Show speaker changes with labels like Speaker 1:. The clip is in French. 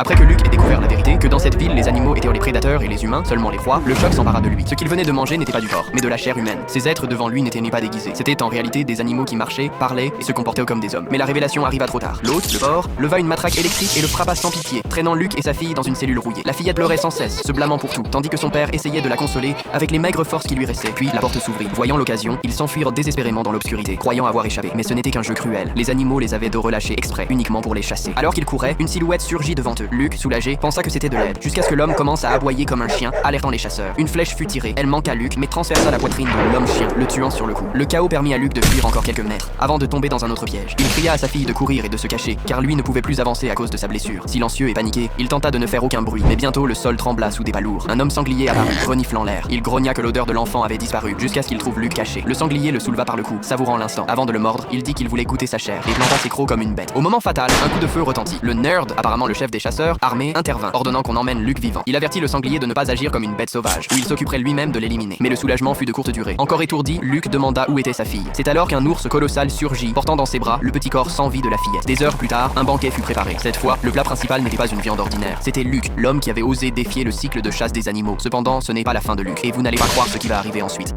Speaker 1: Après que Luke ait découvert la vérité, que dans cette ville les animaux étaient les prédateurs et les humains, seulement les rois, le choc s'empara de lui. Ce qu'il venait de manger n'était pas du porc, mais de la chair humaine. Ces êtres devant lui n'étaient ni pas déguisés. C'était en réalité des animaux qui marchaient, parlaient et se comportaient comme des hommes. Mais la révélation arriva trop tard. L'hôte, le porc, leva une matraque électrique et le frappa sans pitié, traînant Luke et sa fille dans une cellule rouillée. La fillette pleurait sans cesse, se blâmant pour tout, tandis que son père essayait de la consoler avec les maigres forces qui lui restaient. Puis la porte s'ouvrit. Voyant l'occasion, ils s'enfuirent désespérément dans l'obscurité, croyant avoir échappé. Mais ce n'était qu'un jeu cruel. Les animaux les avaient de relâcher exprès, uniquement pour les chasser. Alors qu'ils couraient, une silhouette surgit devant eux. Luke, soulagé, pensa que c'était de l'aide, jusqu'à ce que l'homme commence à aboyer comme un chien, alertant les chasseurs. Une flèche fut tirée, elle manqua Luke, mais transperça la poitrine de l'homme-chien, le tuant sur le coup. Le chaos permit à Luke de fuir encore quelques mètres, avant de tomber dans un autre piège. Il cria à sa fille de courir et de se cacher, car lui ne pouvait plus avancer à cause de sa blessure. Silencieux et paniqué, il tenta de ne faire aucun bruit, mais bientôt le sol trembla sous des pas lourds. Un homme sanglier apparut, reniflant l'air. Il grogna que l'odeur de l'enfant avait disparu, jusqu'à ce qu'il trouve Luke caché. Le sanglier le souleva par le cou, savourant l'instant. Avant de le mordre, il dit qu'il voulait goûter sa chair, et planta ses crocs comme une bête. Au moment fatal, un coup de feu retentit. Le nerd, apparemment le chef des chasseurs, armé, intervint, ordonnant qu'on emmène Luke vivant. Il avertit le sanglier de ne pas agir comme une bête sauvage, où il s'occuperait lui-même de l'éliminer. Mais le soulagement fut de courte durée. Encore étourdi, Luke demanda où était sa fille. C'est alors qu'un ours colossal surgit, portant dans ses bras le petit corps sans vie de la fillette. Des heures plus tard, un banquet fut préparé. Cette fois, le plat principal n'était pas une viande ordinaire. C'était Luke, l'homme qui avait osé défier le cycle de chasse des animaux. Cependant, ce n'est pas la fin de Luke, et vous n'allez pas croire ce qui va arriver ensuite.